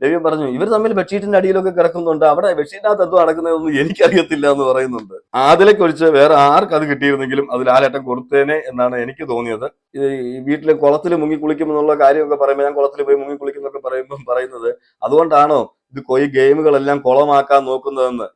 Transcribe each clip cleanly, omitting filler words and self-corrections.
രവി പറഞ്ഞു ഇവർ തമ്മിൽ ബെഡ്ഷീറ്റിന്റെ അടിയിലൊക്കെ കിടക്കുന്നുണ്ട്, അവിടെ ബെഡ്ഷീറ്റിനകത്ത് എന്തോ നടക്കുന്നതൊന്നും എനിക്കറിയത്തില്ല എന്ന് പറയുന്നുണ്ട്. ആദിലേക്ക് ഒഴിച്ച് വേറെ ആർക്ക് അത് കിട്ടിയിരുന്നെങ്കിലും അത് ലാലേട്ടൻ കൊടുത്തേനെ എന്നാണ് എനിക്ക് തോന്നിയത്. ഈ വീട്ടിലെ കുളത്തിൽ മുങ്ങി കുളിക്കുമെന്നുള്ള കാര്യമൊക്കെ പറയുമ്പോൾ ഞാൻ കുളത്തിൽ പോയി മുങ്ങി കുളിക്കുന്നൊക്കെ പറയുമ്പോൾ പറയുന്നത് അതുകൊണ്ടാണോ ഇത് ഈ ഗെയിമുകളെല്ലാം കുളമാക്കാൻ നോക്കുന്നതെന്ന്.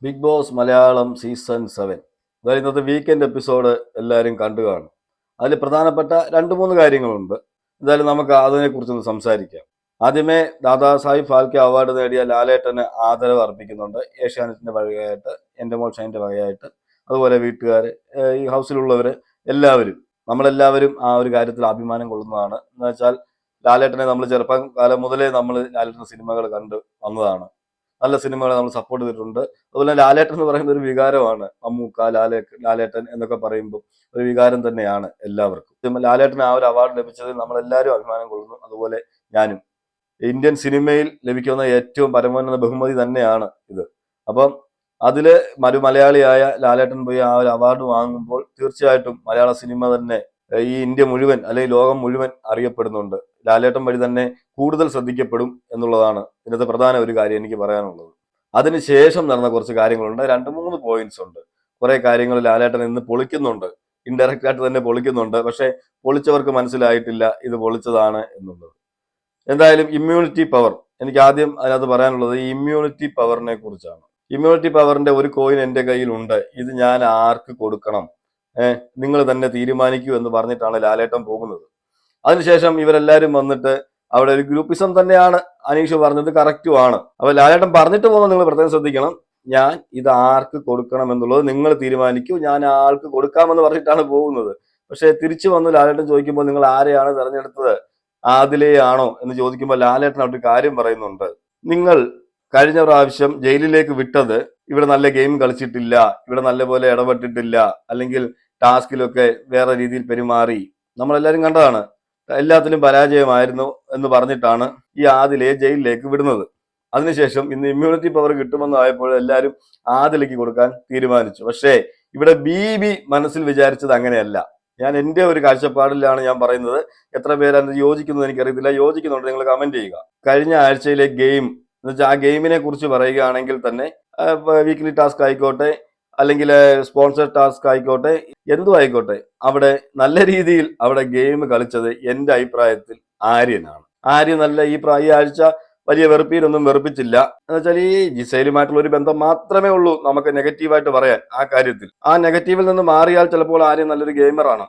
ബിഗ് ബോസ് മലയാളം സീസൺ 7 അതായത് ഇന്നത്തെ വീക്കെൻഡ് എപ്പിസോഡ് എല്ലാവരും കണ്ടു കാണും. അതിൽ പ്രധാനപ്പെട്ട 2-3 കാര്യങ്ങളുണ്ട്. എന്തായാലും നമുക്ക് അതിനെക്കുറിച്ചൊന്ന് സംസാരിക്കാം. ആദ്യമേ ദാദാസാഹിബ് ഫാൽക്കെ അവാർഡ് നേടിയ ലാലേട്ടന് ആദരവ് അർപ്പിക്കുന്നുണ്ട്. ഏഷ്യാനെറ്റിന്റെ വകയായിട്ട്, എൻ്റെ മോൾ ഷൈൻ്റെ വകയായിട്ട്, അതുപോലെ വീട്ടുകാർ, ഈ ഹൗസിലുള്ളവർ എല്ലാവരും, നമ്മളെല്ലാവരും ആ ഒരു കാര്യത്തിൽ അഭിമാനം കൊള്ളുന്നതാണ്. എന്ന് വെച്ചാൽ ലാലേട്ടനെ നമ്മൾ ചെറുപ്പം കാലം മുതലേ നമ്മൾ ലാലേട്ടൻ്റെ സിനിമകൾ കണ്ട് വന്നതാണ്. നല്ല സിനിമകളെ നമ്മൾ സപ്പോർട്ട് ചെയ്തിട്ടുണ്ട്. അതുപോലെ ലാലേട്ടൻ എന്ന് പറയുന്ന ഒരു വികാരമാണ്. മമ്മൂക്ക, ലാലേട്ടൻ എന്നൊക്കെ പറയുമ്പോൾ ഒരു വികാരം തന്നെയാണ് എല്ലാവർക്കും. ലാലേട്ടന് ആ ഒരു അവാർഡ് ലഭിച്ചതിൽ നമ്മളെല്ലാവരും അഭിമാനം കൊള്ളുന്നു. അതുപോലെ ഞാനും. ഇന്ത്യൻ സിനിമയിൽ ലഭിക്കുന്ന ഏറ്റവും പരമോന്നത ബഹുമതി തന്നെയാണ് ഇത്. അപ്പം അതില് മലയാളിയായ ലാലേട്ടൻ പോയി ആ ഒരു അവാർഡ് വാങ്ങുമ്പോൾ തീർച്ചയായിട്ടും മലയാള സിനിമ തന്നെ ഈ ഇന്ത്യ മുഴുവൻ അല്ലെങ്കിൽ ലോകം മുഴുവൻ അറിയപ്പെടുന്നുണ്ട്. ലാലേട്ടൻ വഴി തന്നെ കൂടുതൽ ശ്രദ്ധിക്കപ്പെടും എന്നുള്ളതാണ് ഇതിനകത്ത് പ്രധാന ഒരു കാര്യം എനിക്ക് പറയാനുള്ളത്. അതിനുശേഷം നടന്ന കുറച്ച് കാര്യങ്ങളുണ്ട്. 2-3 പോയിന്റ്സ് ഉണ്ട്. കുറെ കാര്യങ്ങൾ ലാലേട്ടൻ ഇന്ന് പൊളിക്കുന്നുണ്ട്, ഇൻഡയറക്റ്റ് ആയിട്ട് തന്നെ പൊളിക്കുന്നുണ്ട്. പക്ഷെ പൊളിച്ചവർക്ക് മനസ്സിലായിട്ടില്ല ഇത് പൊളിച്ചതാണ് എന്നുള്ളത്. എന്തായാലും ഇമ്മ്യൂണിറ്റി പവർ, എനിക്ക് ആദ്യം അതിനകത്ത് പറയാനുള്ളത് ഈ ഇമ്മ്യൂണിറ്റി പവറിനെ കുറിച്ചാണ്. ഇമ്മ്യൂണിറ്റി പവറിന്റെ ഒരു കോയിൻ എൻ്റെ കയ്യിലുണ്ട്, ഇത് ഞാൻ ആർക്ക് കൊടുക്കണം, നിങ്ങൾ തന്നെ തീരുമാനിക്കൂ എന്ന് പറഞ്ഞിട്ടാണ് ലാലേട്ടൻ പോകുന്നത്. അതിനുശേഷം ഇവരെല്ലാരും വന്നിട്ട് അവിടെ ഒരു ഗ്രൂപ്പിസം തന്നെയാണ് അനീഷ് പറഞ്ഞത്, കറക്റ്റുമാണ്. അപ്പൊ ലാലേട്ടൻ പറഞ്ഞിട്ട് പോകുന്നത് നിങ്ങൾ പ്രത്യേകം ശ്രദ്ധിക്കണം, ഞാൻ ഇത് ആർക്ക് കൊടുക്കണം എന്നുള്ളത് നിങ്ങൾ തീരുമാനിക്കൂ, ഞാൻ ആൾക്ക് കൊടുക്കാമെന്ന് പറഞ്ഞിട്ടാണ് പോകുന്നത്. പക്ഷെ തിരിച്ചു വന്ന് ലാലേട്ടൻ ചോദിക്കുമ്പോൾ നിങ്ങൾ ആരെയാണ് തെരഞ്ഞെടുത്തത്, ആദിലെയാണോ എന്ന് ചോദിക്കുമ്പോൾ ലാലേട്ടൻ അവിടെ കാര്യം പറയുന്നുണ്ട്. നിങ്ങൾ കഴിഞ്ഞ പ്രാവശ്യം ജയിലിലേക്ക് വിട്ടത് ഇവിടെ നല്ല ഗെയിം കളിച്ചിട്ടില്ല, ഇവിടെ നല്ലപോലെ ഇടപെട്ടിട്ടില്ല, അല്ലെങ്കിൽ ടാസ്കിലൊക്കെ വേറെ രീതിയിൽ പെരുമാറി, നമ്മളെല്ലാരും കണ്ടതാണ്, എല്ലാത്തിലും പരാജയമായിരുന്നു എന്ന് പറഞ്ഞിട്ടാണ് ഈ ആദിലയെ ജയിലിലേക്ക് വിടുന്നത്. അതിനുശേഷം ഇന്ന് ഇമ്മ്യൂണിറ്റി പവർ കിട്ടുമെന്നായപ്പോൾ എല്ലാവരും ആദിലേക്ക് കൊടുക്കാൻ തീരുമാനിച്ചു. പക്ഷേ ഇവിടെ ബി മനസ്സിൽ വിചാരിച്ചത് അങ്ങനെയല്ല. ഞാൻ എൻ്റെ ഒരു കാഴ്ചപ്പാടിലാണ് ഞാൻ പറയുന്നത്. എത്ര പേര് അത് യോജിക്കുന്നത് എനിക്കറിയത്തില്ല. യോജിക്കുന്നുണ്ട് നിങ്ങൾ കമന്റ് ചെയ്യുക. കഴിഞ്ഞ ആഴ്ചയിലെ ഗെയിം എന്ന് വെച്ചാൽ ആ ഗെയിമിനെ കുറിച്ച് പറയുകയാണെങ്കിൽ തന്നെ വീക്ക്ലി ടാസ്ക് ആയിക്കോട്ടെ, അല്ലെങ്കിൽ സ്പോൺസർ ടാസ്ക് ആയിക്കോട്ടെ, എന്തും ആയിക്കോട്ടെ, അവിടെ നല്ല രീതിയിൽ അവിടെ ഗെയിം കളിച്ചത് എൻ്റെ അഭിപ്രായത്തിൽ ആര്യനാണ്. ആര്യൻ നല്ല ഈ ആഴ്ച വലിയ വെറുപ്പീരൊന്നും വെറുപ്പിച്ചില്ല. എന്ന് വെച്ചാൽ ഈ ജിസൈലുമായിട്ടുള്ള ഒരു ബന്ധം മാത്രമേ ഉള്ളൂ നമുക്ക് നെഗറ്റീവായിട്ട് പറയാൻ ആ കാര്യത്തിൽ. ആ നെഗറ്റീവിൽ നിന്ന് മാറിയാൽ ചിലപ്പോൾ ആര്യൻ നല്ലൊരു ഗെയിമറാണ്.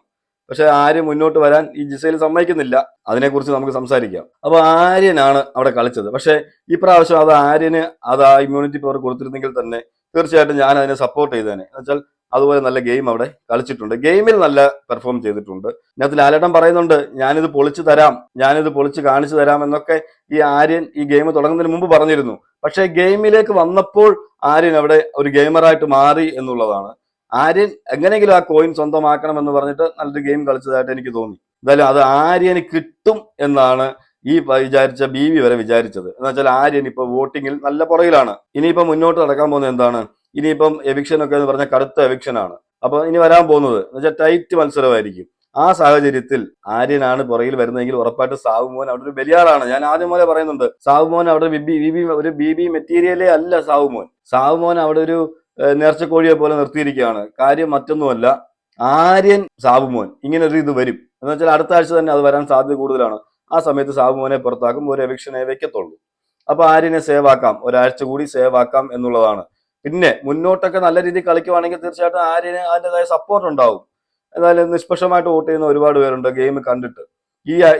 പക്ഷെ ആര്യൻ മുന്നോട്ട് വരാൻ ഈ ജിസൈൽ സമ്മതിക്കുന്നില്ല. അതിനെക്കുറിച്ച് നമുക്ക് സംസാരിക്കാം. അപ്പൊ ആര്യനാണ് അവിടെ കളിച്ചത്. പക്ഷെ ഈ പ്രാവശ്യം അത് ആര്യന് അത് ആ ഇമ്മ്യൂണിറ്റി പവർ കൊടുത്തിരുന്നെങ്കിൽ തന്നെ തീർച്ചയായിട്ടും ഞാൻ അതിനെ സപ്പോർട്ട് ചെയ്തേനെ. എന്ന് വെച്ചാൽ അതുപോലെ നല്ല ഗെയിം അവിടെ കളിച്ചിട്ടുണ്ട്, ഗെയിമിൽ നല്ല പെർഫോം ചെയ്തിട്ടുണ്ട്. ഇതിനകത്ത് ലാലേട്ടൻ പറയുന്നുണ്ട് ഞാനിത് പൊളിച്ചു തരാം, ഞാനിത് പൊളിച്ച് കാണിച്ചു തരാം എന്നൊക്കെ ഈ ആര്യൻ ഈ ഗെയിം തുടങ്ങുന്നതിന് മുമ്പ് പറഞ്ഞിരുന്നു. പക്ഷെ ഗെയിമിലേക്ക് വന്നപ്പോൾ ആര്യൻ അവിടെ ഒരു ഗെയിമറായിട്ട് മാറി എന്നുള്ളതാണ്. ആര്യൻ എങ്ങനെയെങ്കിലും ആ കോയിൻ സ്വന്തമാക്കണം എന്ന് പറഞ്ഞിട്ട് നല്ലൊരു ഗെയിം കളിച്ചതായിട്ട് എനിക്ക് തോന്നി. എന്തായാലും അത് ആര്യന് കിട്ടും എന്നാണ് ഈ വിചാരിച്ച ബി വരെ വിചാരിച്ചത്. എന്ന് വെച്ചാൽ ആര്യൻ ഇപ്പൊ വോട്ടിങ്ങിൽ നല്ല പുറകിലാണ്. ഇനിയിപ്പോ മുന്നോട്ട് നടക്കാൻ പോകുന്നത് എന്താണ്, ഇനിയിപ്പം എവിക്ഷൻ ഒക്കെ എന്ന് പറഞ്ഞാൽ കടുത്ത എവിക്ഷൻ ആണ്. അപ്പൊ ഇനി വരാൻ പോകുന്നത് എന്ന് വെച്ചാൽ ടൈറ്റ് മത്സരമായിരിക്കും. ആ സാഹചര്യത്തിൽ ആര്യനാണ് പുറകിൽ വരുന്നതെങ്കിൽ ഉറപ്പായിട്ട് സാവുമോൻ അവിടെ ഒരു ബലിയാറാണ്. ഞാൻ ആദ്യം പോലെ പറയുന്നുണ്ട്, സാവുമോൻ അവിടെ ഒരു ബി മെറ്റീരിയലേ അല്ല. സാവുമോൻ അവിടെ ഒരു നേർച്ചക്കോഴിയെ പോലെ നിർത്തിയിരിക്കുകയാണ്. കാര്യം മറ്റൊന്നുമല്ല, ആര്യൻ സാവുമോൻ ഇങ്ങനെ ഒരു ഇത് വരും എന്ന് വെച്ചാൽ അടുത്ത ആഴ്ച തന്നെ അത് വരാൻ സാധ്യത കൂടുതലാണ്. ആ സമയത്ത് സാവുമോനെ പുറത്താക്കും, ഒരു എവിക്ഷനെ വെക്കത്തുള്ളൂ. അപ്പൊ ആര്യനെ സേവ് ആക്കാം, ഒരാഴ്ച കൂടി സേവ് ആക്കാം എന്നുള്ളതാണ്. പിന്നെ മുന്നോട്ടൊക്കെ നല്ല രീതിയിൽ കളിക്കുവാണെങ്കിൽ തീർച്ചയായിട്ടും ആര്യന് അതിൻ്റെതായ സപ്പോർട്ട് ഉണ്ടാവും. എന്നാലും നിഷ്പക്ഷമായിട്ട് വോട്ട് ചെയ്യുന്ന ഒരുപാട് പേരുണ്ട് ഗെയിം കണ്ടിട്ട്.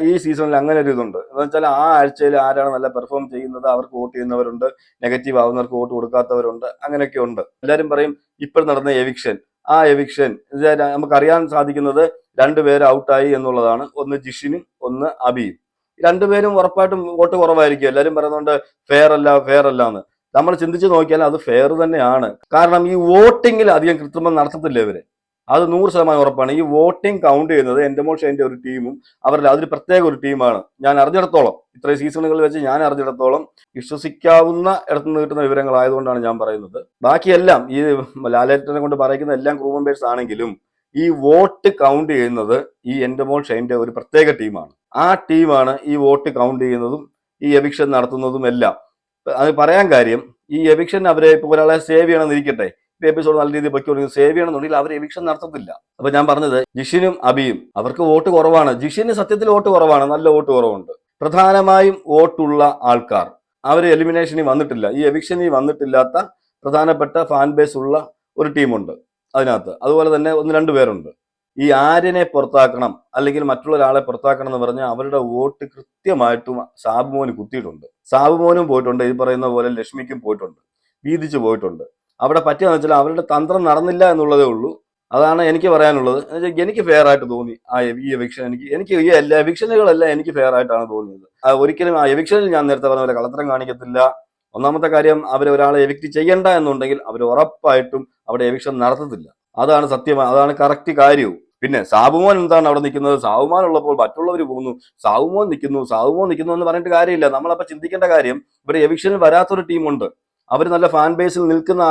ഈ സീസണിൽ അങ്ങനെ ഒരു ഇതുണ്ട്. എന്ന് വെച്ചാൽ ആ ആഴ്ചയിൽ ആരാണ് നല്ല പെർഫോം ചെയ്യുന്നത് അവർക്ക് വോട്ട് ചെയ്യുന്നവരുണ്ട്, നെഗറ്റീവ് ആവുന്നവർക്ക് വോട്ട് കൊടുക്കാത്തവരുണ്ട്, അങ്ങനെയൊക്കെ ഉണ്ട്. എല്ലാവരും പറയും ഇപ്പോൾ നടന്ന എവിക്ഷൻ, ആ എവിക്ഷൻ നമുക്കറിയാൻ സാധിക്കുന്നത് 2 പേര് ഔട്ടായി എന്നുള്ളതാണ്. ഒന്ന് ജിഷിനും ഒന്ന് അബിയും. 2 പേരും ഉറപ്പായിട്ടും വോട്ട് കുറവായിരിക്കും. എല്ലാവരും പറയുന്നുണ്ട് ഫെയർ അല്ല എന്ന്. നമ്മൾ ചിന്തിച്ച് നോക്കിയാൽ അത് ഫെയർ തന്നെയാണ്. കാരണം ഈ വോട്ടിങ്ങിൽ അധികം കൃത്രിമം നടത്തത്തില്ല ഇവര്, അത് 100% ഉറപ്പാണ്. ഈ വോട്ടിംഗ് കൗണ്ട് ചെയ്യുന്നത് എൻ്റെ മോൾ ഷൈൻ്റെ ഒരു ടീമും അവരുടെ അതൊരു പ്രത്യേക ഒരു ടീമാണ്. ഞാൻ അറിഞ്ഞിടത്തോളം, ഇത്രയും സീസണുകളിൽ വെച്ച് ഞാൻ അറിഞ്ഞിടത്തോളം വിശ്വസിക്കാവുന്ന ഇടത്തുനിന്ന് കിട്ടുന്ന വിവരങ്ങളായതുകൊണ്ടാണ് ഞാൻ പറയുന്നത്. ബാക്കിയെല്ലാം ഈ ലാലേട്ടനെ കൊണ്ട് പറയുന്ന എല്ലാം ക്രൂ മെമ്പേഴ്സ് ആണെങ്കിലും ഈ വോട്ട് കൗണ്ട് ചെയ്യുന്നത് ഈ എൻ്റെ മോൾ ഷൈൻ്റെ ഒരു പ്രത്യേക ടീമാണ്. ആ ടീമാണ് ഈ വോട്ട് കൗണ്ട് ചെയ്യുന്നതും ഈ എവിക്ഷൻ നടത്തുന്നതും എല്ലാം. അത് പറയാൻ കാര്യം, ഈ എവിക്ഷൻ അവരെ ഇപ്പൊ ഒരാളെ സേവ് ചെയ്യണമെന്ന് ഇരിക്കട്ടെ, ഇപ്പൊ എപ്പിസോഡ് നല്ല രീതിയിൽ പൊയ്ക്കൊടുക്കും, സേവ് ചെയ്യണമെന്നുണ്ടെങ്കിൽ അവർ എവിക്ഷൻ നടത്തത്തില്ല. അപ്പൊ ഞാൻ പറഞ്ഞത് ജിഷിനും അബിയും അവർക്ക് വോട്ട് കുറവാണ്. ജിഷിന് സത്യത്തിൽ വോട്ട് കുറവാണ്, നല്ല വോട്ട് കുറവുണ്ട്. പ്രധാനമായും വോട്ടുള്ള ആൾക്കാർ അവർ എലിമിനേഷനിൽ വന്നിട്ടില്ല, ഈ എവിക്ഷനിൽ വന്നിട്ടില്ലാത്ത പ്രധാനപ്പെട്ട ഫാൻ ബേസ് ഉള്ള ഒരു ടീമുണ്ട് അതിനകത്ത്. അതുപോലെ തന്നെ 1-2 പേരുണ്ട്. ഈ ആര്യനെ പുറത്താക്കണം അല്ലെങ്കിൽ മറ്റുള്ള ഒരാളെ പുറത്താക്കണം എന്ന് പറഞ്ഞാൽ അവരുടെ വോട്ട് കൃത്യമായിട്ടും സാബുമോന് കുത്തിയിട്ടുണ്ട്. സാബുമോനും പോയിട്ടുണ്ട്, ഈ പറയുന്ന പോലെ ലക്ഷ്മിക്കും പോയിട്ടുണ്ട്, വീതിച്ചു പോയിട്ടുണ്ട്. അവിടെ പറ്റിയെന്ന് വെച്ചാൽ അവരുടെ തന്ത്രം നടന്നില്ല എന്നുള്ളതേ ഉള്ളൂ. അതാണ് എനിക്ക് പറയാനുള്ളത്. എനിക്ക് ഫെയർ ആയിട്ട് തോന്നി ഈ എവിക്ഷൻ. എനിക്ക് ഈ എല്ലാ എവിക്ഷനുകളെല്ലാം എനിക്ക് ഫെയർ ആയിട്ടാണ് തോന്നിയത്. ഒരിക്കലും ആ എവിക്ഷനിൽ ഞാൻ നേരത്തെ പറഞ്ഞ പോലെ കള്ളത്തരം കാണിക്കത്തില്ല. ഒന്നാമത്തെ കാര്യം, അവർ ഒരാളെ എവിക്റ്റ് ചെയ്യണ്ട എന്നുണ്ടെങ്കിൽ അവർ ഉറപ്പായിട്ടും അവിടെ എവിക്ഷൻ നടത്തത്തില്ല. അതാണ് സത്യം, അതാണ് കറക്റ്റ് കാര്യവും. പിന്നെ സാബുമോൻ എന്താണ് അവിടെ നിൽക്കുന്നത്? സാബുമോൻ ഉള്ളപ്പോൾ മറ്റുള്ളവർ പോകുന്നു, സാബുമോൻ നിൽക്കുന്നു എന്ന് പറഞ്ഞിട്ട് കാര്യമില്ല. നമ്മളപ്പോ ചിന്തിക്കേണ്ട കാര്യം, ഇവിടെ എവിക്ഷനിൽ വരാത്തൊരു ടീമുണ്ട്, അവർ നല്ല ഫാൻ ബേസിൽ നിൽക്കുന്ന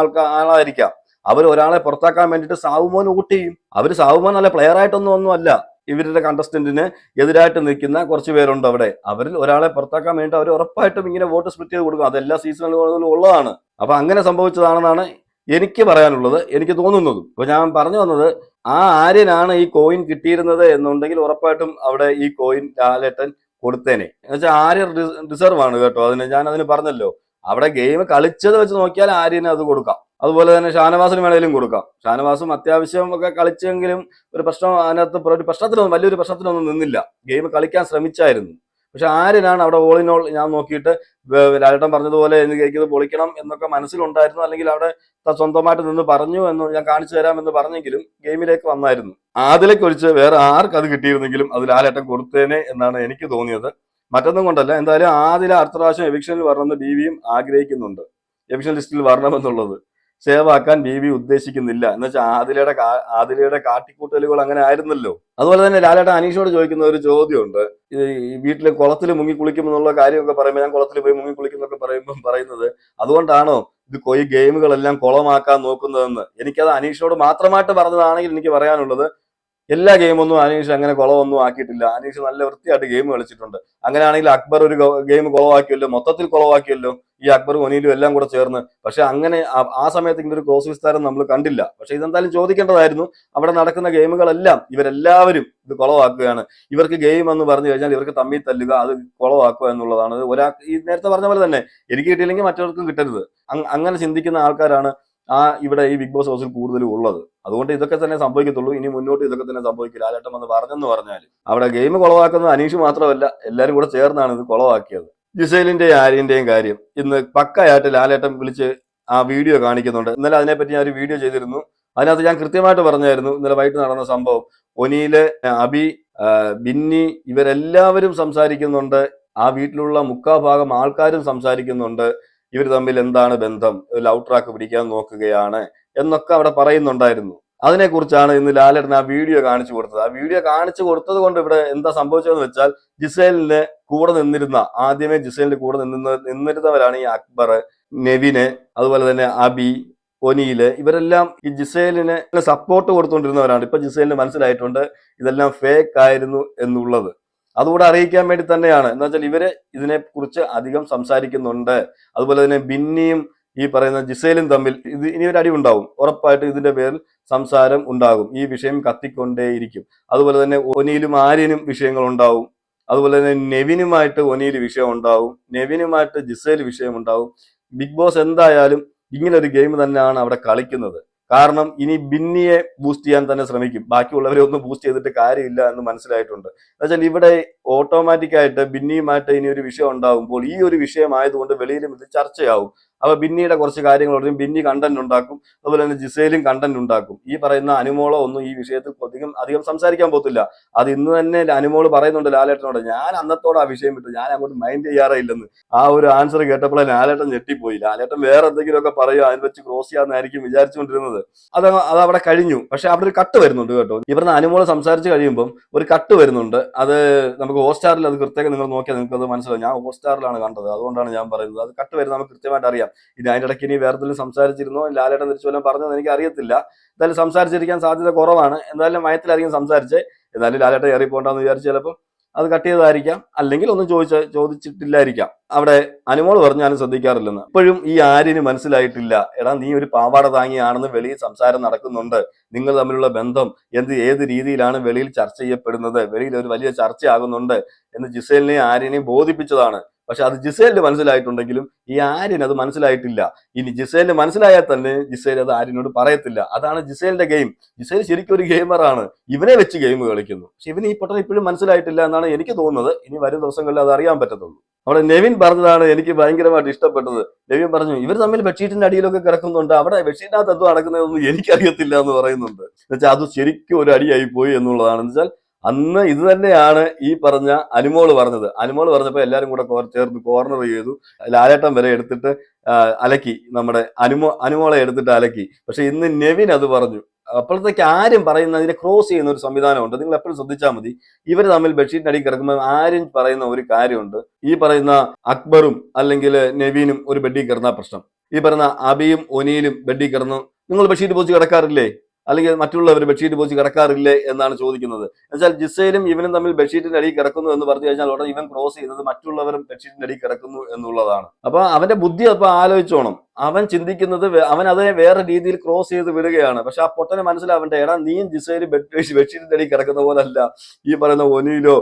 ആളായിരിക്കാം. അവർ ഒരാളെ പുറത്താക്കാൻ വേണ്ടിയിട്ട് സാബുമോൻ വോട്ട് ചെയ്യും. അവർ സാബുമോൻ നല്ല പ്ലെയർ ആയിട്ടൊന്നും അല്ല, ഇവരുടെ കണ്ടസ്റ്റന്റിന് എതിരായിട്ട് നിൽക്കുന്ന കുറച്ച് പേരുണ്ട് അവിടെ. അവരിൽ ഒരാളെ പുറത്താക്കാൻ വേണ്ടി അവർ ഉറപ്പായിട്ടും ഇങ്ങനെ വോട്ട് സ്പ്ലിറ്റ് ചെയ്ത് കൊടുക്കും. അതെല്ലാ സീസണുകളിലും ഉള്ളതാണ്. അപ്പൊ അങ്ങനെ സംഭവിച്ചതാണെന്നാണ് എനിക്ക് പറയാനുള്ളത്, എനിക്ക് തോന്നുന്നതും. ഇപ്പൊ ഞാൻ പറഞ്ഞു വന്നത്, ആ ആര്യനാണ് ഈ കോയിൻ കിട്ടിയിരുന്നത് എന്നുണ്ടെങ്കിൽ ഉറപ്പായിട്ടും അവിടെ ഈ കോയിൻ ലാലേട്ടൻ കൊടുത്തേനെ. എന്നുവെച്ചാൽ ആര്യൻ റിസർവ് ആണ് കേട്ടോ. ഞാൻ അതിന് പറഞ്ഞല്ലോ, അവിടെ ഗെയിം കളിച്ചത് വെച്ച് നോക്കിയാൽ ആര്യന് അത് കൊടുക്കാം. അതുപോലെ തന്നെ ഷാനവാസിന് വേണേലും കൊടുക്കാം. ഷാനവാസും അത്യാവശ്യം ഒക്കെ കളിച്ചെങ്കിലും ഒരു പ്രശ്നം അതിനകത്ത് വലിയൊരു പ്രശ്നത്തിനൊന്നും നിന്നില്ല, ഗെയിം കളിക്കാൻ ശ്രമിച്ചായിരുന്നു. പക്ഷെ ആര്യനാണ് അവിടെ ഓൾ ഇൻ ഓൾ. ഞാൻ നോക്കിയിട്ട് ലാലേട്ടൻ പറഞ്ഞതുപോലെ എനിക്കത് പൊളിക്കണം എന്നൊക്കെ മനസ്സിലുണ്ടായിരുന്നു, അല്ലെങ്കിൽ അവിടെ സ്വന്തമായിട്ട് നിന്ന് പറഞ്ഞു എന്ന് ഞാൻ കാണിച്ചു തരാം എന്ന് പറഞ്ഞെങ്കിലും ഗെയിമിലേക്ക് വന്നായിരുന്നു. ആദിലേക്ക് ഒഴിച്ച് വേറെ ആർക്ക് അത് കിട്ടിയിരുന്നെങ്കിലും അത് ലാലേട്ടൻ കൊടുത്തേനെ എന്നാണ് എനിക്ക് തോന്നിയത്. മറ്റൊന്നും കൊണ്ടല്ല. എന്തായാലും ആദില അടുത്ത പ്രാവശ്യം എവിക്ഷനിൽ വരണമെന്ന് ബിവിയും ആഗ്രഹിക്കുന്നുണ്ട്, എവിക്ഷൻ ലിസ്റ്റിൽ വരണമെന്നുള്ളത്. സേവ് ആക്കാൻ ബിബി ഉദ്ദേശിക്കുന്നില്ല. എന്ന് വെച്ചാൽ ആദിലയുടെ കാട്ടിക്കൂട്ടലുകൾ അങ്ങനെ ആയിരുന്നല്ലോ. അതുപോലെ തന്നെ ലാലേട്ടൻ അനീഷോട് ചോദിക്കുന്ന ഒരു ചോദ്യമുണ്ട്, ഈ വീട്ടിലെ കുളത്തിൽ മുങ്ങി കുളിക്കുമെന്നുള്ള കാര്യമൊക്കെ പറയുമ്പോൾ, ഞാൻ കുളത്തിൽ പോയി മുങ്ങി കുളിക്കുന്നൊക്കെ പറയുന്നത് അതുകൊണ്ടാണോ ഇത് ഈ ഗെയിമുകളെല്ലാം കുളമാക്കാൻ നോക്കുന്നതെന്ന്. എനിക്കത് അനീഷോട് മാത്രമായിട്ട് പറഞ്ഞതാണെങ്കിൽ എനിക്ക് പറയാനുള്ളത്, എല്ലാ ഗെയിമൊന്നും അനീഷ് അങ്ങനെ കുളമൊന്നും ആക്കിയിട്ടില്ല. അനീഷ് നല്ല വൃത്തിയായിട്ട് ഗെയിം കളിച്ചിട്ടുണ്ട്. അങ്ങനെയാണെങ്കിൽ അക്ബർ ഒരു ഗെയിം കുളവാക്കിയല്ലോ, മൊത്തത്തിൽ കുളവാക്കിയല്ലോ, ഈ അക്ബറും ഒനീലും എല്ലാം കൂടെ ചേർന്ന്. പക്ഷെ അങ്ങനെ ആ സമയത്ത് ഇങ്ങനെ ഒരു ക്രോസ് വിസ്താരം നമ്മൾ കണ്ടില്ല. പക്ഷെ ഇതെന്തായാലും ചോദിക്കേണ്ടതായിരുന്നു. അവിടെ നടക്കുന്ന ഗെയിമുകളെല്ലാം ഇവരെല്ലാവരും ഇത് കുളവാക്കുകയാണ്. ഇവർക്ക് ഗെയിം എന്ന് പറഞ്ഞു കഴിഞ്ഞാൽ ഇവർക്ക് തമ്മിൽ തല്ലുക, അത് കുളവാക്കുക എന്നുള്ളതാണ്. ഈ നേരത്തെ പറഞ്ഞ പോലെ തന്നെ എനിക്ക് കിട്ടിയില്ലെങ്കിൽ മറ്റവർക്കും കിട്ടരുത്, അങ്ങനെ ചിന്തിക്കുന്ന ആൾക്കാരാണ് ഇവിടെ ഈ ബിഗ് ബോസ് ഹൗസിൽ കൂടുതലും ഉള്ളത്. അതുകൊണ്ട് ഇതൊക്കെ തന്നെ സംഭവിക്കത്തുള്ളൂ. ഇനി മുന്നോട്ട് ഇതൊക്കെ തന്നെ സംഭവിക്കില്ല. ലാലേട്ടൻ വന്ന് പറഞ്ഞെന്ന് പറഞ്ഞാൽ അവിടെ ഗെയിം കുളവാക്കുന്നത് അനീഷ് മാത്രമല്ല, എല്ലാവരും കൂടെ ചേർന്നാണ് ഇത് കുളവാക്കിയത്. ജിസേലിന്റെയും ആര്യന്റെയും കാര്യം ഇന്ന് പക്കയായിട്ട് ലാലേട്ടൻ വിളിച്ച് ആ വീഡിയോ കാണിക്കുന്നുണ്ട്. ഇന്നലെ അതിനെപ്പറ്റി ഞാൻ ഒരു വീഡിയോ ചെയ്തിരുന്നു. അതിനകത്ത് ഞാൻ കൃത്യമായിട്ട് പറഞ്ഞായിരുന്നു ഇന്നലെ വൈകിട്ട് നടന്ന സംഭവം. ഒനീല്, അബി, ബിന്നി ഇവരെല്ലാവരും സംസാരിക്കുന്നുണ്ട്. ആ വീട്ടിലുള്ള മുക്കാഭാഗം ആൾക്കാരും സംസാരിക്കുന്നുണ്ട്. ഇവർ തമ്മിൽ എന്താണ് ബന്ധം, ലവ് ട്രാക്ക് പിടിക്കാൻ നോക്കുകയാണ് എന്നൊക്കെ അവിടെ പറയുന്നുണ്ടായിരുന്നു. അതിനെക്കുറിച്ചാണ് ഇന്ന് ലാലേട്ടൻ ആ വീഡിയോ കാണിച്ചു കൊടുത്തത്. ആ വീഡിയോ കാണിച്ചു കൊടുത്തത് കൊണ്ട് ഇവിടെ എന്താ സംഭവിച്ചതെന്ന് വെച്ചാൽ, ജിസേലിന് കൂടെ നിന്നിരുന്ന, ആദ്യമേ ജിസേലിന്റെ കൂടെ നിന്നിരുന്നവരാണ് ഈ അക്ബർ, നെവിന്, അതുപോലെ തന്നെ അബി, ഒനീല്. ഇവരെല്ലാം ഈ ജിസേലിന് സപ്പോർട്ട് കൊടുത്തുകൊണ്ടിരുന്നവരാണ്. ഇപ്പൊ ജിസേലിന് മനസ്സിലായിട്ടുണ്ട് ഇതെല്ലാം ഫേക്ക് ആയിരുന്നു എന്നുള്ളത്. അതുകൂടെ അറിയിക്കാൻ വേണ്ടി തന്നെയാണ്. എന്താ വെച്ചാൽ ഇവര് ഇതിനെ കുറിച്ച് അധികം സംസാരിക്കുന്നുണ്ട്. അതുപോലെ തന്നെ ബിന്നിയും ഈ പറയുന്ന ജിസേലും തമ്മിൽ ഇനി ഒരു അടി ഉണ്ടാവും, ഉറപ്പായിട്ട് ഇതിന്റെ പേരിൽ സംസാരം ഉണ്ടാകും. ഈ വിഷയം കത്തിക്കൊണ്ടേയിരിക്കും. അതുപോലെ തന്നെ ഒനീലും ആര്യനും വിഷയങ്ങൾ ഉണ്ടാവും. അതുപോലെ തന്നെ നെവിനുമായിട്ട് ഒനീല് വിഷയം ഉണ്ടാവും, നെവിനുമായിട്ട് ജിസേൽ വിഷയം ഉണ്ടാവും. ബിഗ് ബോസ് എന്തായാലും ഇങ്ങനെ ഒരു ഗെയിം തന്നെയാണ് അവിടെ കളിക്കുന്നത്. കാരണം ഇനി ബിന്നിയെ ബൂസ്റ്റ് ചെയ്യാൻ തന്നെ ശ്രമിക്കും. ബാക്കിയുള്ളവരെ ഒന്നും ബൂസ്റ്റ് ചെയ്തിട്ട് കാര്യമില്ല എന്ന് മനസ്സിലായിട്ടുണ്ട്. എന്നുവെച്ചാൽ ഇവിടെ ഓട്ടോമാറ്റിക്കായിട്ട് ബിന്നിയുമായിട്ട് ഇനി ഒരു വിഷയം ഉണ്ടാകുമ്പോൾ ഈ ഒരു വിഷയമായതുകൊണ്ട് വെളിയിലും ഇത് ചർച്ചയാവും. അപ്പൊ ബിന്നിയുടെ കുറച്ച് കാര്യങ്ങൾ പറയും, ബിന്നി കണ്ടന്റ് ഉണ്ടാക്കും. അതുപോലെ തന്നെ ജിസേലും കണ്ടന്റ് ഉണ്ടാക്കും. ഈ പറയുന്ന അനുമോളോ ഒന്നും ഈ വിഷയത്തിൽ അധികം സംസാരിക്കാൻ പോകത്തില്ല. അത് ഇന്ന് തന്നെ അനുമോള് പറയുന്നുണ്ട് ലാലേട്ടനോട്, ഞാൻ അന്നത്തോടെ ആ വിഷയം വിട്ടു, ഞാൻ അങ്ങോട്ട് മൈൻഡ് ചെയ്യാറേ ഇല്ലെന്ന്. ആ ഒരു ആൻസർ കേട്ടപ്പോഴേ ലാലേട്ടൻ ഞെട്ടിപ്പോയി. ലാലേട്ടൻ വേറെ എന്തെങ്കിലുമൊക്കെ പറയുക, അതിന് വെച്ച് ക്രോസ് ചെയ്യാന്നായിരിക്കും വിചാരിച്ചുകൊണ്ടിരുന്നത്. അത് അവിടെ കഴിഞ്ഞു. പക്ഷെ അവിടെ ഒരു കട്ട് വരുന്നുണ്ട് കേട്ടോ. ഇവിടുന്ന് അനുമോള് സംസാരിച്ച് കഴിയുമ്പോൾ ഒരു കട്ട് വരുന്നുണ്ട്. അത് നമുക്ക് ഹോട്ട്സ്റ്റാറിൽ അത് കൃത്യമായി നിങ്ങൾ നോക്കിയാൽ നിങ്ങൾക്ക് അത് മനസ്സിലാവും. ഞാൻ ഹോട്ട്സ്റ്റാറിലാണ് കണ്ടത്, അതുകൊണ്ടാണ് ഞാൻ പറയുന്നത്. അത് കട്ട് വരുന്നത് നമുക്ക് കൃത്യമായിട്ട് അറിയാം. ഇത് അതിന്റെ ഇടയ്ക്ക് ഇനി വേറെ എന്തെങ്കിലും സംസാരിച്ചിരുന്നോ, ലാലേട്ടൻ തിരിച്ചു വല്ലതും പറഞ്ഞതെന്ന് എനിക്ക് അറിയത്തില്ല. എന്തായാലും സംസാരിച്ചിരിക്കാൻ സാധ്യത കുറവാണ്. എന്തായാലും മയത്തിലധികം സംസാരിച്ച്, എന്നാലും ലാലേട്ടൻ ഏറി പോകണ്ടെന്ന് വിചാരിച്ച് ചിലപ്പോൾ അത് കട്ട് ചെയ്തതായിരിക്കാം, അല്ലെങ്കിൽ ഒന്നും ചോദിച്ചിട്ടില്ലായിരിക്കാം. അവിടെ അനുമോള് പറഞ്ഞാലും ശ്രദ്ധിക്കാറില്ലെന്ന്. ഇപ്പോഴും ഈ ആര്യന് മനസ്സിലായിട്ടില്ല, എടാ നീ ഒരു പാവാട താങ്ങിയാണെന്ന് വെളിയിൽ സംസാരം നടക്കുന്നുണ്ട്, നിങ്ങൾ തമ്മിലുള്ള ബന്ധം ഏത് രീതിയിലാണ് വെളിയിൽ ചർച്ച ചെയ്യപ്പെടുന്നത്, വെളിയിൽ ഒരു വലിയ ചർച്ചയാകുന്നുണ്ട് എന്ന് ജിസേലിനെയും ആര്യനെയും ബോധിപ്പിച്ചതാണ്. പക്ഷെ അത് ജിസേലിന് മനസ്സിലായിട്ടുണ്ടെങ്കിലും ഈ ആര്യന് അത് മനസ്സിലായിട്ടില്ല. ഇനി ജിസേലിന് മനസ്സിലായാൽ തന്നെ ജിസേൽ അത് ആര്യനോട് പറയത്തില്ല. അതാണ് ജിസേലിന്റെ ഗെയിം. ജിസേൽ ശരിക്കും ഒരു ഗെയിമറാണ്, ഇവനെ വെച്ച് ഗെയിം കളിക്കുന്നു. പക്ഷെ ഇവന് ഈ പൊട്ടൻ ഇപ്പോഴും മനസ്സിലായിട്ടില്ല എന്നാണ് എനിക്ക് തോന്നുന്നത്. ഇനി വരും ദിവസങ്ങളിൽ അത് അറിയാൻ പറ്റത്തുള്ളൂ. അവിടെ നെവിൻ പറഞ്ഞതാണ് എനിക്ക് ഭയങ്കരമായിട്ട് ഇഷ്ടപ്പെട്ടത്. നെവിൻ പറഞ്ഞു, ഇവർ തമ്മിൽ ബെഡ്ഷീറ്റിന്റെ അടിയിലൊക്കെ കിടക്കുന്നുണ്ട്, അവിടെ ബെഡ്ഷീറ്റിനകത്ത് എന്തോ നടക്കുന്നതൊന്നും എനിക്കറിയത്തില്ല എന്ന് പറയുന്നുണ്ട്. എന്നുവെച്ചാൽ അത് ശരിക്കും ഒരു അടിയായി പോയി എന്നുള്ളതാണ്. എന്നുവെച്ചാൽ അന്ന് ഇത് തന്നെയാണ് ഈ പറഞ്ഞ അനുമോള് പറഞ്ഞത്. അനുമോള് പറഞ്ഞപ്പോൾ എല്ലാവരും കൂടെ ചേർന്ന് കോർണർ ചെയ്തു. ലാലേട്ടൻ വരെ എടുത്തിട്ട് അലക്കി, നമ്മുടെ അനുമോളെ എടുത്തിട്ട് അലക്കി. പക്ഷെ ഇന്ന് നെവിൻ അത് പറഞ്ഞു. അപ്പോഴത്തേക്ക് ആരും പറയുന്നതിനെ ക്രോസ് ചെയ്യുന്ന ഒരു സംവിധാനമുണ്ട്. നിങ്ങൾ എപ്പോഴും ശ്രദ്ധിച്ചാൽ മതി. ഇവർ തമ്മിൽ ബെഡ്ഷീറ്റിന് അടി കിടക്കുമ്പോൾ ആരും പറയുന്ന ഒരു കാര്യമുണ്ട്. ഈ പറയുന്ന അക്ബറും അല്ലെങ്കിൽ നെവീനും ഒരു ബെഡിൽ കിടന്ന പ്രശ്നം, ഈ പറയുന്ന അബിയും ഒനിയിലും ബെഡിൽ കിടന്നു, നിങ്ങൾ ബെഡ്ഷീറ്റ് പോച്ച് കിടക്കാറില്ലേ, അല്ലെങ്കിൽ മറ്റുള്ളവർ ബെഡ്ഷീറ്റ് പോച്ച് കിടക്കാറില്ലേ എന്നാണ് ചോദിക്കുന്നത്. എന്നുവെച്ചാൽ ജിസയിലും ഇവനും തമ്മിൽ ബെഡ്ഷീറ്റിന്റെ അടിയിൽ കിടക്കുന്നു എന്ന് പറഞ്ഞു കഴിഞ്ഞാൽ ഉടനെ ഇവൻ ക്രോസ് ചെയ്യുന്നത് മറ്റുള്ളവരും ബെഡ്ഷീറ്റിന്റെ അടിയിൽ കിടക്കുന്നു എന്നുള്ളതാണ്. അപ്പൊ അവന്റെ ബുദ്ധി അപ്പൊ ആലോചിച്ചോണം. അവൻ ചിന്തിക്കുന്നത് അവൻ അതേ വേറെ രീതിയിൽ ക്രോസ് ചെയ്ത് വിടുകയാണ്. പക്ഷെ ആ പൊട്ടനെ മനസ്സിലാവണ്ടേ, എടാ നീയും ജിസയിലും ബെഡ്ഷീറ്റിന്റെ അടിയിൽ കിടക്കുന്ന പോലല്ല ഈ പറയുന്ന ഒനിയിലോ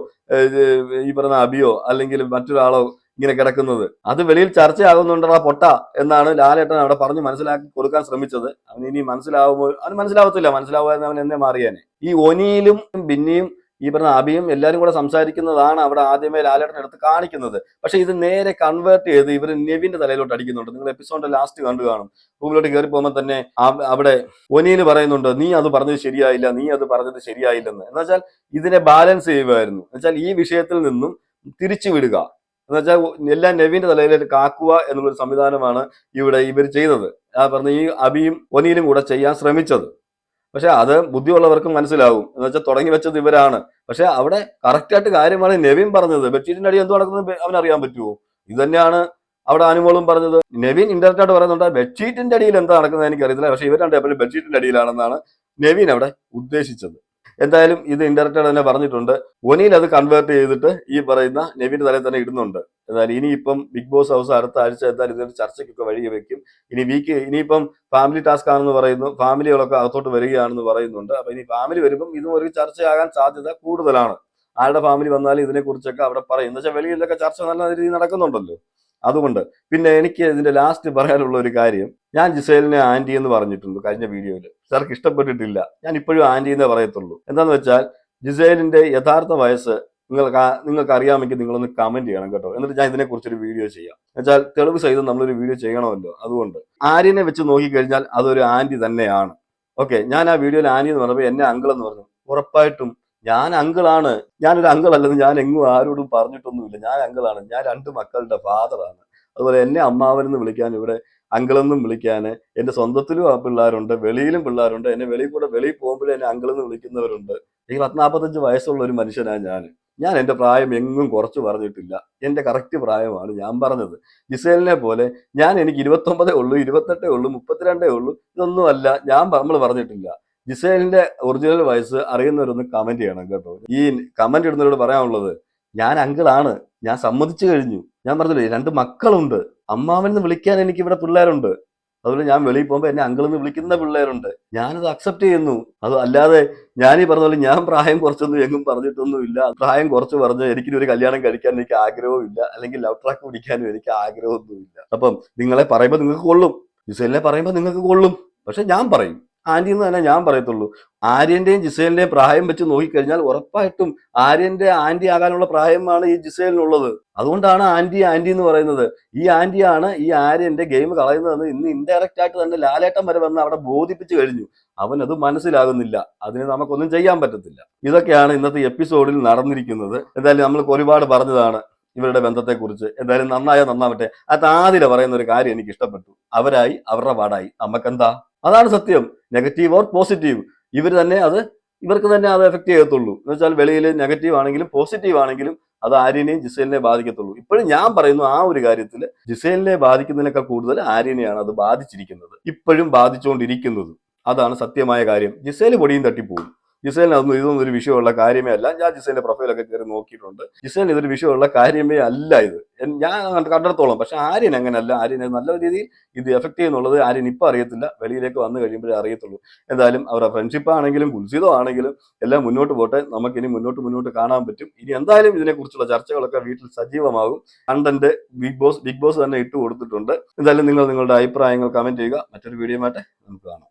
ഈ പറയുന്ന അബിയോ അല്ലെങ്കിൽ മറ്റൊരാളോ ഇങ്ങനെ കിടക്കുന്നത്. അത് വെളിയിൽ ചർച്ചയാകുന്നുണ്ടോ പൊട്ട എന്നാണ് ലാലേട്ടൻ അവിടെ പറഞ്ഞ് മനസ്സിലാക്കി കൊടുക്കാൻ ശ്രമിച്ചത്. അവൻ ഇനി മനസ്സിലാവുമ്പോൾ അവന് മനസ്സിലാവത്തില്ല. മനസ്സിലാവുക അവൻ എന്നെ മാറിയാനെ. ഈ ഒനിയിലും ബിന്നിയും ഈ പറഞ്ഞ അബിയും എല്ലാവരും കൂടെ സംസാരിക്കുന്നതാണ് അവിടെ ആദ്യമേ ലാലേട്ടൻ എടുത്ത് കാണിക്കുന്നത്. പക്ഷെ ഇത് നേരെ കൺവേർട്ട് ചെയ്ത് ഇവർ നെവിന്റെ തലയിലോട്ട് അടിക്കുന്നുണ്ട്. നിങ്ങൾ എപ്പിസോഡിന്റെ ലാസ്റ്റ് കണ്ടു കാണും. റൂമിലോട്ട് കയറി പോകുമ്പോൾ തന്നെ അവിടെ ഒനിയിൽ പറയുന്നുണ്ട്, നീ അത് പറഞ്ഞത് ശരിയായില്ല, നീ അത് പറഞ്ഞത് ശരിയായില്ലെന്ന്. എന്ന് വെച്ചാൽ ഇതിനെ ബാലൻസ് ചെയ്യുമായിരുന്നു. എന്നുവെച്ചാൽ ഈ വിഷയത്തിൽ നിന്നും തിരിച്ചു വിടുക എന്ന് വെച്ചാൽ എല്ലാം നെവിന്റെ തലയിലേക്ക് കാക്കുക എന്നുള്ളൊരു സംവിധാനമാണ് ഇവിടെ ഇവർ ചെയ്തത്. പറഞ്ഞ ഈ അബിയും ഒനിയിലും കൂടെ ചെയ്യാൻ ശ്രമിച്ചത്. പക്ഷെ അത് ബുദ്ധിയുള്ളവർക്കും മനസ്സിലാവും. എന്ന് വെച്ചാൽ തുടങ്ങി വെച്ചത് ഇവരാണ്. പക്ഷെ അവിടെ കറക്റ്റായിട്ട് കാര്യമാണ് നെവിൻ പറഞ്ഞത്. ബെഡ്ഷീറ്റിന്റെ അടി എന്തോ നടക്കുന്നത് അവനറിയാൻ പറ്റുമോ? ഇത് തന്നെയാണ് അവിടെ അനുമോളും പറഞ്ഞത്. നെവിൻ ഇൻഡയറക്റ്റ് ആയിട്ട് പറയുന്നുണ്ട് ബെഡ്ഷീറ്റിന്റെ അടിയിൽ എന്താ നടക്കുന്നത് എനിക്കറിയത്തില്ല, പക്ഷെ ഇവർ രണ്ട് എപ്പോഴും ബെഡ്ഷീറ്റിന്റെ അടിയിലാണെന്നാണ് നെവിൻ അവിടെ ഉദ്ദേശിച്ചത്. എന്തായാലും ഇത് ഇൻഡയറക്റ്റ് ആയിട്ട് തന്നെ പറഞ്ഞിട്ടുണ്ട്. ഒനിയിൽ അത് കൺവേർട്ട് ചെയ്തിട്ട് ഈ പറയുന്ന നെവിന്റെ തലയിൽ തന്നെ ഇടുന്നുണ്ട്. എന്തായാലും ഇനിയിപ്പം ബിഗ് ബോസ് ഹൗസ് അടുത്ത ആഴ്ച എന്തായാലും ഇതൊരു ചർച്ചയ്ക്കൊക്കെ വഴി വെക്കും. ഇനിയിപ്പം ഫാമിലി ടാസ്ക് ആണെന്ന് പറയുന്നു, ഫാമിലികളൊക്കെ അകത്തോട്ട് വരികയാണെന്ന് പറയുന്നുണ്ട്. അപ്പൊ ഇനി ഫാമിലി വരുമ്പം ഇതും ഒരു ചർച്ചയാകാൻ സാധ്യത കൂടുതലാണ്. ആരുടെ ഫാമിലി വന്നാലും ഇതിനെ കുറിച്ചൊക്കെ അവിടെ പറയും. എന്ന് വെച്ചാൽ വെളിയിലൊക്കെ ചർച്ച നല്ല രീതിയിൽ നടക്കുന്നുണ്ടല്ലോ. അതുകൊണ്ട് പിന്നെ എനിക്ക് ഇതിന്റെ ലാസ്റ്റ് പറയാനുള്ള ഒരു കാര്യം, ഞാൻ ജിസേലിനെ ആന്റി എന്ന് പറഞ്ഞിട്ടുണ്ട് കഴിഞ്ഞ വീഡിയോയിൽ. സാർക്ക് ഇഷ്ടപ്പെട്ടിട്ടില്ല. ഞാൻ ഇപ്പോഴും ആന്റി എന്നേ പറയത്തുള്ളൂ. എന്താന്ന് വെച്ചാൽ ജിസേലിന്റെ യഥാർത്ഥ വയസ്സ് നിങ്ങൾക്ക് അറിയാമെങ്കിൽ നിങ്ങളൊന്ന് കമന്റ് ചെയ്യണം കേട്ടോ. എന്നിട്ട് ഞാൻ ഇതിനെക്കുറിച്ചൊരു വീഡിയോ ചെയ്യാം. എന്നുവെച്ചാൽ തെളിവ് സഹിതം നമ്മളൊരു വീഡിയോ ചെയ്യണമല്ലോ. അതുകൊണ്ട് ആര്യനെ വെച്ച് നോക്കിക്കഴിഞ്ഞാൽ അതൊരു ആന്റി തന്നെയാണ്. ഓക്കെ, ഞാൻ ആ വീഡിയോയിൽ ആന്റി എന്ന് പറഞ്ഞപ്പോൾ എന്നെ അങ്കിൾ എന്ന് പറഞ്ഞു. ഉറപ്പായിട്ടും ഞാൻ അങ്കിളാണ്. ഞാനൊരു അങ്കിൾ അല്ലെന്ന് ഞാൻ എങ്ങും ആരോടും പറഞ്ഞിട്ടൊന്നുമില്ല. ഞാൻ അങ്കിളാണ്. ഞാൻ 2 മക്കളുടെ ഫാദറാണ്. അതുപോലെ എന്നെ അമ്മാവനെന്ന് വിളിക്കാൻ ഇവിടെ അങ്കിളെന്നും വിളിക്കാൻ എന്റെ സ്വന്തത്തിലും ആ പിള്ളേരുണ്ട്, വെളിയിലും പിള്ളേരുണ്ട്. എന്നെ വെളിയിൽ പോകുമ്പോഴേ എന്നെ അങ്കിളെന്ന് വിളിക്കുന്നവരുണ്ട്. എനിക്ക് 40-45 വയസ്സുള്ള ഒരു മനുഷ്യനാണ് ഞാൻ എന്റെ പ്രായം എങ്ങും കുറച്ച് പറഞ്ഞിട്ടില്ല. എന്റെ കറക്റ്റ് പ്രായമാണ് ഞാൻ പറഞ്ഞത്. ജിസേലിനെ പോലെ എനിക്ക് 29 ഉള്ളൂ, 28 ഉള്ളൂ, 32 ഉള്ളൂ, ഇതൊന്നും അല്ല നമ്മൾ പറഞ്ഞിട്ടില്ല. ജിസേലിന്റെ ഒറിജിനൽ വയസ്സ് അറിയുന്നവരൊന്ന് കമന്റ് ചെയ്യണം കേട്ടോ. ഈ കമന്റ് ഇടുന്നവരോട് പറയാനുള്ളത്, ഞാൻ അങ്കിളാണ്, ഞാൻ സമ്മതിച്ചു കഴിഞ്ഞു. ഞാൻ പറഞ്ഞില്ലേ 2 മക്കളുണ്ട്, അമ്മാവനെന്ന് വിളിക്കാൻ എനിക്ക് ഇവിടെ പിള്ളേരുണ്ട്. അതുപോലെ ഞാൻ വെളിയിൽ പോകുമ്പോൾ എന്നെ അങ്കിളെന്ന് വിളിക്കുന്ന പിള്ളേരുണ്ട്. ഞാനത് അക്സെപ്റ്റ് ചെയ്യുന്നു. അത് അല്ലാതെ ഞാനീ പറഞ്ഞ പോലെ ഞാൻ പ്രായം കുറച്ചൊന്നും എങ്ങും പറഞ്ഞിട്ടൊന്നുമില്ല. പ്രായം കുറച്ച് പറഞ്ഞ് എനിക്കൊരു കല്യാണം കഴിക്കാൻ എനിക്ക് ആഗ്രഹവും ഇല്ല, അല്ലെങ്കിൽ ലവ് ട്രാക്ക് പിടിക്കാനും എനിക്ക് ആഗ്രഹമൊന്നുമില്ല. അപ്പം നിങ്ങളെ പറയുമ്പോൾ നിങ്ങൾക്ക് കൊള്ളും, ജിസേലിനെ പറയുമ്പോൾ നിങ്ങൾക്ക് കൊള്ളും. പക്ഷെ ഞാൻ പറയും ആന്റി എന്ന് തന്നെ ഞാൻ പറയത്തുള്ളൂ. ആര്യന്റെയും ജിസേലിന്റെയും പ്രായം വെച്ച് നോക്കിക്കഴിഞ്ഞാൽ ഉറപ്പായിട്ടും ആര്യന്റെ ആന്റി ആകാനുള്ള പ്രായമാണ് ഈ ജിസേലിനുള്ളത്. അതുകൊണ്ടാണ് ആന്റി എന്ന് പറയുന്നത്. ഈ ആന്റിയാണ് ഈ ആര്യന്റെ ഗെയിം കളയുന്നതെന്ന് ഇന്ന് ഇൻഡയറക്റ്റ് ആയിട്ട് തന്നെ ലാലേട്ടൻ വരെ വന്ന് അവിടെ ബോധിപ്പിച്ചു കഴിഞ്ഞു. അവനത് മനസ്സിലാകുന്നില്ല. അതിന് നമുക്കൊന്നും ചെയ്യാൻ പറ്റത്തില്ല. ഇതൊക്കെയാണ് ഇന്നത്തെ എപ്പിസോഡിൽ നടന്നിരിക്കുന്നത്. എന്തായാലും നമ്മൾക്ക് ഒരുപാട് പറഞ്ഞതാണ് ഇവരുടെ ബന്ധത്തെക്കുറിച്ച്. എന്തായാലും നന്നാവട്ടെ. അത് ആദ്യം പറയുന്ന ഒരു കാര്യം എനിക്ക് ഇഷ്ടപ്പെട്ടു. അവരായി, അവരുടെ പാടായി, നമുക്കെന്താ? അതാണ് സത്യം. നെഗറ്റീവ് ഓർ പോസിറ്റീവ് ഇവർക്ക് തന്നെ അത് എഫക്ട് ചെയ്യത്തുള്ളൂ. എന്ന് വെച്ചാൽ വെളിയിൽ നെഗറ്റീവ് ആണെങ്കിലും പോസിറ്റീവ് ആണെങ്കിലും അത് ആര്യനെയും ജിസേലിനെയും ബാധിക്കത്തുള്ളൂ. ഇപ്പോഴും ഞാൻ പറയുന്നു, ആ ഒരു കാര്യത്തിൽ ജിസേലിനെ ബാധിക്കുന്നതിനേക്കാൾ കൂടുതൽ ആര്യനെയാണ് അത് ബാധിച്ചിരിക്കുന്നത്, ഇപ്പോഴും ബാധിച്ചുകൊണ്ടിരിക്കുന്നത്. അതാണ് സത്യമായ കാര്യം. ജിസേല് പൊടിയും തട്ടിപ്പോകും. ജിസേലിന് ഇതൊന്നും ഒരു വിഷയമുള്ള കാര്യമേ അല്ല. ഞാൻ ജിസേലിന്റെ പ്രൊഫൈലൊക്കെ കയറി നോക്കിയിട്ടുണ്ട്. ജിസേലിന് ഇതൊരു വിഷയമുള്ള കാര്യമേ അല്ല ഇത്. ഞാൻ കണ്ടിടത്തോളം. പക്ഷെ ആര്യൻ അങ്ങനല്ല. ആര്യന് നല്ല രീതിയിൽ ഇത് എഫക്ട് ചെയ്യുന്നുള്ളത് ആര്യൻ ഇപ്പം അറിയത്തില്ല, വെളിയിലേക്ക് വന്നു കഴിയുമ്പോഴേ അറിയത്തുള്ളൂ. എന്തായാലും അവരുടെ ഫ്രണ്ട്ഷിപ്പ് ആണെങ്കിലും കുൽസിതോ ആണെങ്കിലും എല്ലാം മുന്നോട്ട് പോട്ടെ. നമുക്കിനി മുന്നോട്ട് കാണാൻ പറ്റും. ഇനി എന്തായാലും ഇതിനെക്കുറിച്ചുള്ള ചർച്ചകളൊക്കെ വീട്ടിൽ സജീവമാകും. കണ്ടന്റ് ബിഗ് ബോസ് തന്നെ ഇട്ട് കൊടുത്തിട്ടുണ്ട്. എന്തായാലും നിങ്ങൾ നിങ്ങളുടെ അഭിപ്രായങ്ങൾ കമന്റ് ചെയ്യുക. മറ്റൊരു വീഡിയോ ആയിട്ട് നമുക്ക് കാണാം.